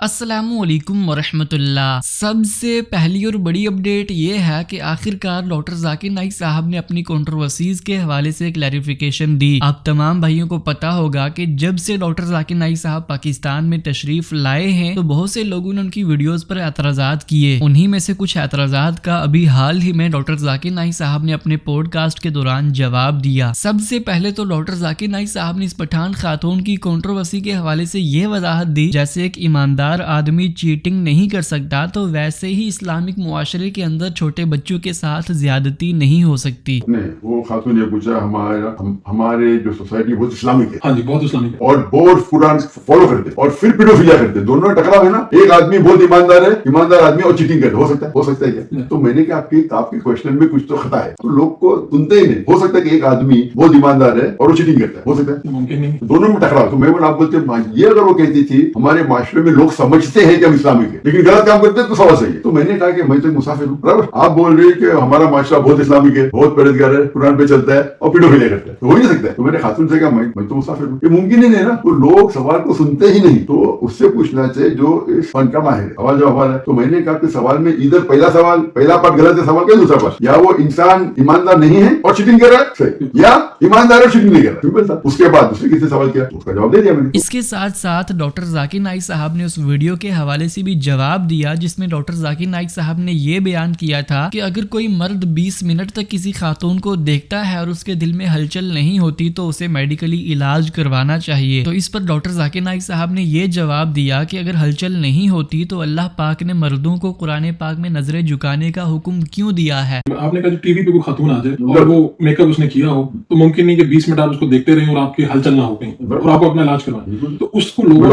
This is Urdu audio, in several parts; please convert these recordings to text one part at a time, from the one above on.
السلام علیکم ورحمۃ اللہ۔ سب سے پہلی اور بڑی اپڈیٹ یہ ہے کہ آخرکار ڈاکٹر ذاکر نائک صاحب نے اپنی کنٹروورسیز کے حوالے سے کلیریفیکیشن دی۔ آپ تمام بھائیوں کو پتا ہوگا کہ جب سے ڈاکٹر ذاکر نائک صاحب پاکستان میں تشریف لائے ہیں تو بہت سے لوگوں نے ان کی ویڈیوز پر اعتراضات کیے۔ انہی میں سے کچھ اعتراضات کا ابھی حال ہی میں ڈاکٹر ذاکر نائک صاحب نے اپنے پوڈ کاسٹ کے دوران جواب دیا۔ سب سے پہلے تو ڈاکٹر ذاکر نائک صاحب نے اس پٹھان خاتون کی کنٹروورسی کے حوالے سے یہ وضاحت دی، جیسے ایک ایماندار آدمی چیٹنگ نہیں کر سکتا تو ویسے ہی اسلامک معاشرے کے اندر چھوٹے بچوں کے ساتھ زیادتی نہیں ہو سکتی۔ وہ خاتون نے پوچھا ہمارے جو سوسائٹی بہت اسلامک ہے، ہاں جی بہت اسلامک ہے، اور بہت قرآن فالو کرتے اور پھر پیڈوفیلیا کرتے، دونوں ٹکراؤ ہے نا۔ ایک آدمی بہت ایماندار آدمی اور چیٹنگ کرتے، ہو سکتا ہے کیا؟ تو میں نے کہا آپ کے کوشچن میں کچھ تو خطا ہے، تو لوگ کو سنتے ہی نہیں۔ ہو سکتا ہے کہ ایک آدمی بہت ایماندار ہے اور وہ چیٹنگ کرتا ہے، ہو سکتا ہے، ممکن نہیں، دونوں میں ٹکراؤ۔ تو میں آپ بولتے یہ اگر وہ کہتی تھی ہمارے معاشرے میں لوگ سمجھتے ہیں کہ ہم اسلامک ہے لیکن غلط کام کرتے ہیں تو سوال صحیح ہے۔ تو میں نے کہا کہ میں تو مسافر ہوں، برابر؟ آپ بول رہے ہیں کہ ہمارا معاشرہ بہت اسلامک ہے، بہت پرہیزگار ہے، قرآن پہ چلتا ہے اور پیڈوفیلیا کرتا ہے، تو ہو ہی نہیں سکتا ہے۔ تو میں نے خاتون سے کہا میں تو مسافر ہوں، یہ ممکن ہی نہیں نا۔ تو لوگ سوال کو سنتے ہی نہیں، تو اس سے پوچھنا چاہیے جو اس فن کا ماہر ہے، سوال جواب ہے۔ تو میں نے کہا کہ سوال میں ادھر پہلا پارٹ غلط ہے سوال کا، دوسرا پارٹ یا وہ انسان ایماندار نہیں ہے اور چیٹنگ کر رہا ہے، صحیح، یا ایماندار اور چیٹنگ نہیں کر رہا، سمپل تھا۔ اس کے بعد دوسرے کسی سے سوال کیا، اس کا جواب دے دیا میں نے۔ اس کے ساتھ ساتھ ڈاکٹر ذاکر نائک صاحب نے اس ویڈیو کے حوالے سے بھی جواب دیا جس میں ڈاکٹر ذاکر نائک صاحب نے یہ بیان کیا تھا کہ اگر کوئی مرد 20 منٹ تک کسی خاتون کو دیکھتا ہے اور اس کے دل میں ہلچل نہیں ہوتی تو اسے میڈیکلی علاج کروانا چاہیے۔ تو اس پر ڈاکٹر ذاکر نائک صاحب نے یہ جواب دیا کہ اگر ہلچل نہیں ہوتی تو اللہ پاک نے مردوں کو قرآن پاک میں نظریں جھکانے کا حکم کیوں دیا ہے؟ آپ نے کہا جو ٹی وی پہ کوئی خاتون آ جائے اور وہ میک اپ اس نے کیا ہو تو ممکن نہیں کہ 20 منٹ آپ اس کو دیکھتے رہیں اور آپ کی ہلچل نہ ہو کہیں اور آپ کو اپنا علاج کروائیں، تو اس کو لوگوں میں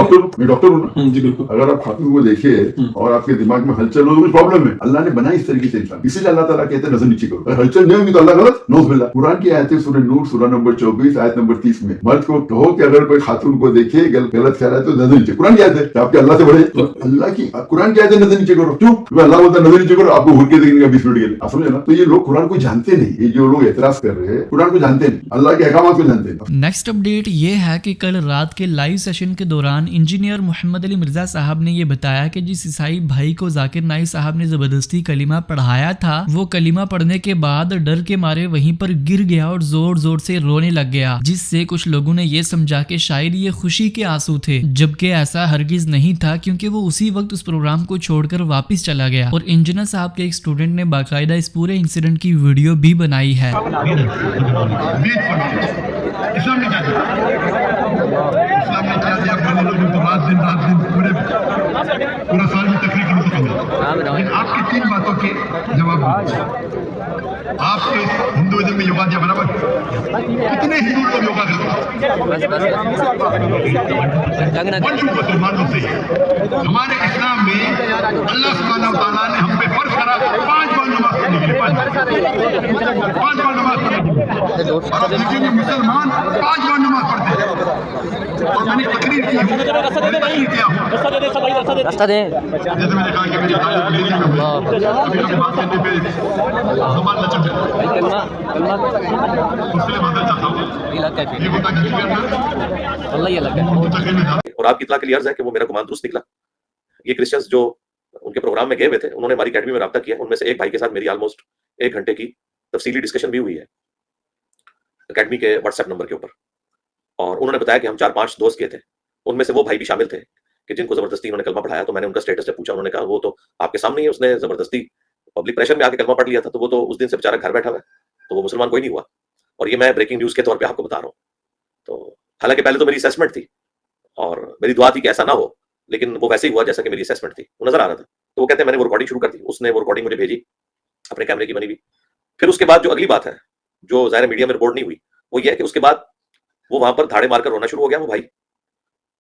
ڈاکٹر ہوں نا جی بالکل، اگر آپ خاتون کو دیکھے اور آپ کے دماغ میں ہلچل ہو تو کچھ پرابلم ہے۔ اللہ نے بنا اس طریقے سے انسان، اسی لیے اللہ تعالیٰ کہتے ہیں نظر نیچے کرو، اگر ہلچل نہیں ہوگی تو اللہ غلط نوز باللہ۔ قرآن کی آیت ہے سورہ نور سورہ نمبر 24 آیت نمبر 30 میں مرد کو کہو کہ اگر کوئی خاتون کو دیکھے غلط خیال ہے تو نظر نیچے۔ قرآن کی آیت ہے کہ آپ کے اللہ سے بڑھے، اللہ کی قرآن کی آیت ہے نظر نیچے کرو، کیوں؟ اللہ بولتا ہے نظر نیچے کرو، آپ کو گھر کے دیکھنے کا 20 منٹ کے لیے، آپ سمجھے نا؟ تو یہ لوگ قرآن کو جانتے نہیں، یہ جو لوگ اعتراض کر رہے ہیں قرآن کو جانتے نہیں، اللہ کے احکامات کو جانتے نہیں۔ نیکسٹ اپڈیٹ یہ ہے کہ کل رات کے لائیو سیشن کے دوران انجینئر محمد علی مرزا صاحب نے یہ بتایا کہ جس عیسائی بھائی کو ذاکر نائک صاحب نے زبردستی کلمہ پڑھایا تھا وہ کلمہ پڑھنے کے بعد ڈر کے مارے وہیں پر گر گیا اور زور زور سے رونے لگ گیا، جس سے کچھ لوگوں نے یہ سمجھا کہ شاید یہ خوشی کے آنسو تھے، جبکہ ایسا ہرگز نہیں تھا کیونکہ وہ اسی وقت اس پروگرام کو چھوڑ کر واپس چلا گیا۔ اور انجینئر صاحب کے ایک اسٹوڈنٹ نے باقاعدہ اس پورے انسیڈنٹ کی ویڈیو بھی بنائی ہے۔ اسلام نے کیا دیا لوگوں کو رات دن پورا سال میں تقریر کرنے کو کہا، لیکن آپ کی 3 باتوں کے جواب آپ کے ہندوازم میں یوگا دیا برابر، کتنے ہندو لوگ یوگا کرتے ہیں؟ ہمارے اسلام میں اللہ سبحانہ و تعالیٰ نے ہم پہ فرض کرا 5 بار نماز پڑھنے کے لیے، 5 بار نماز پڑھنے کے لیے، اور آپ دیکھیں گے مسلمان 5 بار نماز پڑھتے ہیں، اور میں نے تقریر کی ہوں، کیا ہوں، جیسے میں نے کہا کہ میری تعلیم لینے میں بات کرنے پہ زبان لچک جاتی ہے، اس لیے بدل چاہتا ہوں یہ ہوتا کہ اور آپ کی اطلاع کے لیے عرض ہے کہ وہ میرا گمان درست نکلا۔ یہ کرسچنز جو ان کے پروگرام میں گئے ہوئے تھے انہوں نے ہماری اکیڈمی میں رابطہ کیا، ان میں سے ایک بھائی کے ساتھ میری آلموسٹ 1 گھنٹے کی تفصیلی ڈسکشن بھی ہوئی ہے اکیڈمی کے واٹس ایپ نمبر کے اوپر، اور انہوں نے بتایا کہ ہم 4-5 دوست گئے تھے، ان میں سے وہ بھائی بھی شامل تھے کہ جن کو زبردستی انہوں نے کلمہ پڑھایا۔ تو میں نے ان کا اسٹیٹس جب پوچھا انہوں نے کہا وہ تو آپ کے سامنے ہی اس نے زبردستی پبلک پریشر میں آ کے کلمہ پڑھ لیا تھا، تو وہ تو اس دن سے بیچارہ گھر بیٹھا ہوا ہے، تو وہ مسلمان کوئی نہیں ہوا۔ اور یہ میں بریکنگ نیوز کے طور پہ آپ کو بتا رہا ہوں۔ تو حالانکہ پہلے تو میری اسیسمنٹ تھی اور میری دعا تھی کہ ایسا نہ ہو، لیکن وہ ویسے ہی ہوا جیسا کہ میری اسیسمنٹ تھی، وہ نظر آ رہا تھا۔ تو وہ کہتے ہیں میں نے وہ ریکارڈنگ شروع کر دی، اس نے وہ ریکارڈنگ مجھے بھیجی اپنے کیمرے کی بنی ہوئی۔ پھر اس کے بعد جو اگلی بات ہے جو ظاہر میڈیا میں رپورٹ نہیں ہوئی وہ یہ ہے کہ اس کے بعد وہ وہاں پر دھاڑے مار کر رونا شروع ہو گیا۔ وہ بھائی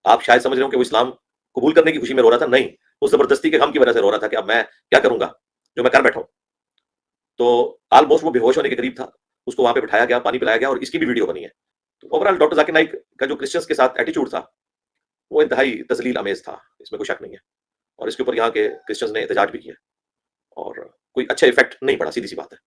آپ شاید سمجھ رہے ہو کہ وہ اسلام قبول کرنے کی خوشی میں رو رہا تھا، نہیں، اس زبردستی کے غم کی وجہ سے رو رہا تھا کہ اب میں کیا کروں گا جو میں کر بیٹھا ہوں۔ تو آلموسٹ وہ بے ہوش ہونے کے قریب تھا، اس کو وہاں پہ بٹھایا گیا، پانی پلایا گیا، اور اس کی بھی ویڈیو بنی ہے۔ تو اوورآل ڈاکٹر ذاکر نائک کا جو کرسچنس کے ساتھ ایٹیچیوڈ تھا وہ انتہائی تذلیل آمیز تھا، اس میں کوئی شک نہیں ہے، اور اس کے اوپر یہاں کے کرسچنز نے احتجاج بھی کیا اور کوئی اچھا ایفیکٹ نہیں پڑا، سیدھی سی بات ہے،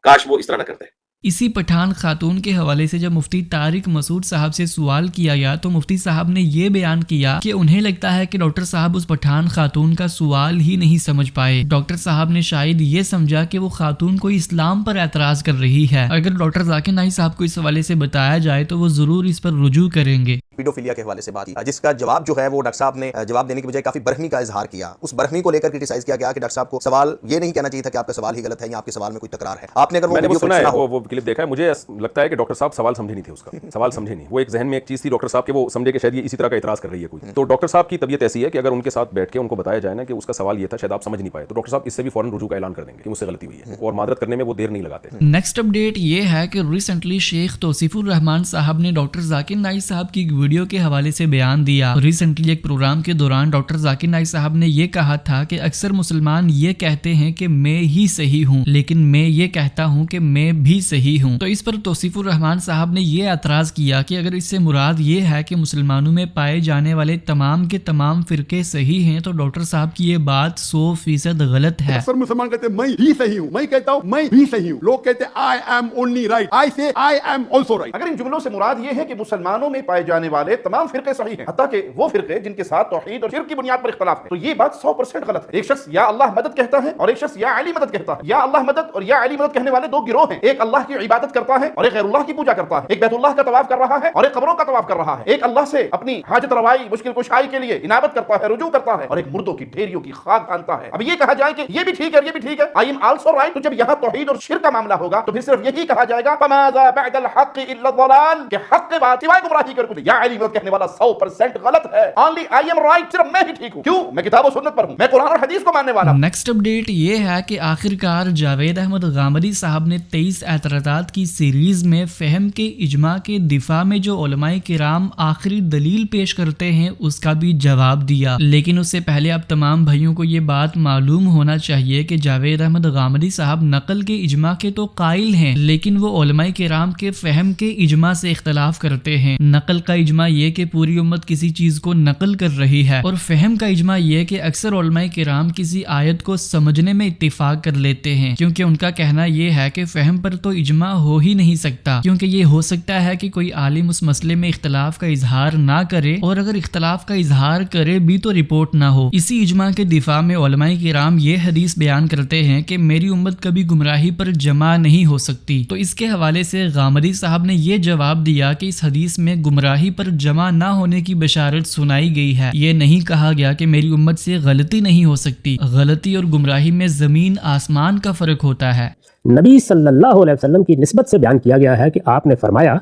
کاش وہ اس طرح نہ کرتے۔ اسی پٹھان خاتون کے حوالے سے جب مفتی طارق مسعود صاحب سے سوال کیا گیا تو مفتی صاحب نے یہ بیان کیا کہ انہیں لگتا ہے کہ ڈاکٹر صاحب اس پٹھان خاتون کا سوال ہی نہیں سمجھ پائے. ڈاکٹر صاحب نے شاید یہ سمجھا کہ وہ خاتون کوئی اسلام پر اعتراض کر رہی ہے. اگر ڈاکٹر ذاکر نائک صاحب کو اس حوالے سے بتایا جائے تو وہ ضرور اس پر رجوع کریں گے. پیڈوفیلیا کے حوالے سے بات کی جس کا جواب جو ہے وہ ڈاکٹر صاحب نے جواب دینے کی بجائے کافی برہمی کا اظہار کیا. اس برہمی کو لے کر کرٹیسائز کیا گیا کہ ڈاکٹر صاحب کو سوال یہ نہیں کہنا چاہیے تھا کہ آپ کا سوال ہی غلط ہے یا آپ کے سوال میں کوئی تکرار ہے. آپ نے اگر وہ سنا ہے وہ کلپ دیکھا ہے, مجھے لگتا ہے کہ ڈاکٹر صاحب سوال سمجھے نہیں تھے, اس کا سوال سمجھے نہیں. وہ ایک ذہن میں ایک چیز تھی ڈاکٹر صاحب کے, وہ سمجھے کہ شاید یہ اسی طرح کا اعتراض کر رہی ہے کوئی. تو ڈاکٹر صاحب کی طبیعت ایسی ہے کہ اگر ان کے ساتھ بیٹھ کے ان کو بتایا جائے نا کہ اس کا سوال یہ تھا, شاید آپ سمجھ نہیں پائے, تو ڈاکٹر صاحب اس سے بھی فوراً رجوع کا اعلان کر دیں گے کہ مجھ سے غلطی ہوئی ہے, اور معذرت کرنے میں وہ دیر نہیں لگاتے. نیکسٹ اپڈیٹ یہ ہے کہ ریسنٹلی شیخ توصیف الرحمان صاحب نے ڈاکٹر ذاکر نائک صاحب کی ایک ویڈیو کے حوالے سے بیان دیا. ریسنٹلی ایک پروگرام کے دوران ڈاکٹر ذاکر نائک صاحب نے یہ کہا تھا کہ اکثر مسلمان یہ کہتے ہیں کہ میں ہی صحیح ہوں, لیکن میں یہ کہتا ہوں کہ میں بھی صحیح ہوں. تو اس پر توصیف الرحمان صاحب نے یہ اعتراض کیا کہ اگر اس سے مراد یہ ہے کہ مسلمانوں میں پائے جانے والے تمام کے تمام فرقے صحیح ہیں تو ڈاکٹر صاحب کی یہ بات 100% غلط ہے. اکثر مسلمان کہتے ہیں میں ہی صحیح ہوں, میں کہتا ہوں میں بھی صحیح ہوں. لوگ کہتے ہیں I am only right, I say I am also right. اگر ان جملوں سے مراد یہ ہے کہ مسلمانوں میں پائے جانے والے تمام فرقے صحیح ہیں, حتیٰ کہ وہ فرقے جن کے ساتھ توحید اور شرک کی بنیاد پر اختلاف ہے, تو یہ بات 100% غلط ہے. ایک شخص یا اللہ مدد کہتا ہے اور ایک شخص یا علی مدد کہتا ہے. یا اللہ مدد اور یا علی مدد کہنے والے دو گروہ ہیں. ایک اللہ کی عبادت کرتا ہے اور ایک غیر اللہ کی پوجا کرتا ہے. ایک بیت اللہ کا طواف کر رہا ہے اور ایک قبروں کا طواف کر رہا ہے. ایک اللہ سے اپنی حاجت روائی مشکل کشائی کے لیے انابت کرتا ہے, رجوع کرتا ہے, اور ایک مردوں کی ڈھیریوں کی خاک کھانتا ہے. اب یہ کہا جائے کہ یہ بھی ٹھیک ہے یہ بھی ٹھیک ہے, I am also right, تو جب یہاں توحید اور شرک کا معاملہ ہوگا تو پھر صرف یہی کہا جائے گا فماذا بعد الحق الا الضلال, کہ حق کے بعد سوائے گمراہی کر کچھ. یا علی مدد کہنے والا 100% غلط ہے. only I am right, صرف میں ہی ٹھیک ہوں. کیوں؟ میں کتاب و سنت پر ہوں, میں قرآن اور حدیث کو ماننے والا ہوں. نیکسٹ اپڈیٹ یہ ہے کہ آخرکار جاوید احمد غامدی صاحب نے 23 اعتراضات کی سیریز میں فہم کے اجماع کے دفاع میں جو علماء کرام آخری دلیل پیش کرتے ہیں اس کا بھی جواب دیا. لیکن اس سے پہلے اب تمام بھائیوں کو یہ بات معلوم ہونا چاہیے کہ جاوید احمد غامدی صاحب نقل کے اجماع کے تو قائل ہیں, لیکن وہ علماء کرام کے فہم کے اجماع سے اختلاف کرتے ہیں. نقل کا اجماع یہ کہ پوری امت کسی چیز کو نقل کر رہی ہے, اور فہم کا اجماع یہ کہ اکثر علماء کرام کسی آیت کو سمجھنے میں اتفاق کر لیتے ہیں, کیونکہ ان کا کہنا یہ ہے کہ فہم پر تو اجماع ہو ہی نہیں سکتا, کیونکہ یہ ہو سکتا ہے کہ کوئی عالم اس مسئلے میں اختلاف کا اظہار نہ کرے, اور اگر اختلاف کا اظہار کرے بھی تو رپورٹ نہ ہو. اسی اجماع کے دفاع میں علماء کرام یہ حدیث بیان کرتے ہیں کہ میری امت کبھی گمراہی پر جمع نہیں ہو سکتی. تو اس کے حوالے سے غامدی صاحب نے یہ جواب دیا کہ اس حدیث میں گمراہی پر جمع نہ ہونے کی بشارت سنائی گئی ہے, یہ نہیں کہا گیا کہ میری امت سے غلطی نہیں ہو سکتی. غلطی اور گمراہی میں زمین آسمان کا فرق ہوتا ہے. نبی صلی اللہ علیہ وسلم کی نسبت سے بیان کیا گیا ہے کہ آپ نے فرمایا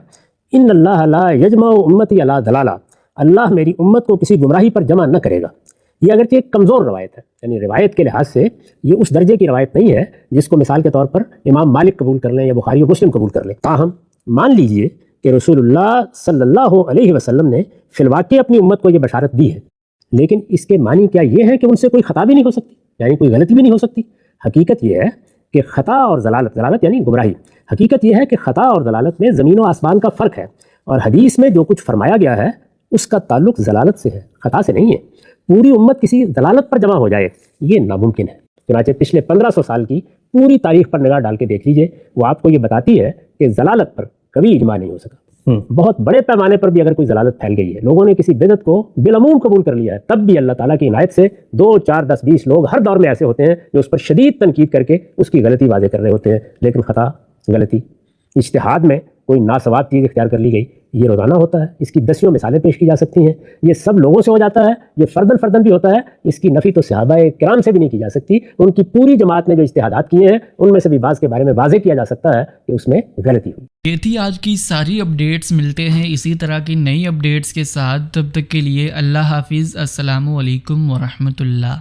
ان اللہ لا یجمع امتی علی ضلالہ, اللہ میری امت کو کسی گمراہی پر جمع نہ کرے گا. یہ اگرچہ ایک کمزور روایت ہے, یعنی روایت کے لحاظ سے یہ اس درجے کی روایت نہیں ہے جس کو مثال کے طور پر امام مالک قبول کر لیں یا بخاری و مسلم قبول کر لیں. تاہم مان لیجئے کہ رسول اللہ صلی اللہ علیہ وسلم نے فی الواقع اپنی امت کو یہ بشارت دی ہے, لیکن اس کے معنی کیا یہ ہے کہ ان سے کوئی خطا بھی نہیں ہو سکتی, یعنی کوئی غلطی بھی نہیں ہو سکتی؟ حقیقت یہ ہے کہ خطا اور ضلالت یعنی گمراہی, حقیقت یہ ہے کہ خطا اور ضلالت میں زمین و آسمان کا فرق ہے, اور حدیث میں جو کچھ فرمایا گیا ہے اس کا تعلق ضلالت سے ہے, خطا سے نہیں ہے. پوری امت کسی ضلالت پر جمع ہو جائے یہ ناممکن ہے. چنانچہ پچھلے 1500 سال کی پوری تاریخ پر نگاہ ڈال کے دیکھ لیجئے, وہ آپ کو یہ بتاتی ہے کہ ضلالت پر کبھی اجماع نہیں ہو سکا. بہت بڑے پیمانے پر بھی اگر کوئی ضلالت پھیل گئی ہے, لوگوں نے کسی بدعت کو بالعموم قبول کر لیا ہے, تب بھی اللہ تعالیٰ کی عنایت سے 2 4 10 20 لوگ ہر دور میں ایسے ہوتے ہیں جو اس پر شدید تنقید کر کے اس کی غلطی واضح کر رہے ہوتے ہیں. لیکن خطا, غلطی, اجتہاد میں کوئی ناسواب چیز اختیار کر لی گئی, یہ روزانہ ہوتا ہے. اس کی دسیوں مثالیں پیش کی جا سکتی ہیں. یہ سب لوگوں سے ہو جاتا ہے, یہ فردن بھی ہوتا ہے. اس کی نفی تو صحابہ کرام سے بھی نہیں کی جا سکتی. ان کی پوری جماعت نے جو اجتہادات کیے ہیں ان میں سے بھی بعض کے بارے میں واضح کیا جا سکتا ہے کہ اس میں غلطی ہوئی. یہ تھی آج کی ساری اپڈیٹس. ملتے ہیں اسی طرح کی نئی اپڈیٹس کے ساتھ, تب تک کے لیے اللہ حافظ. السلام علیکم ورحمۃ اللہ.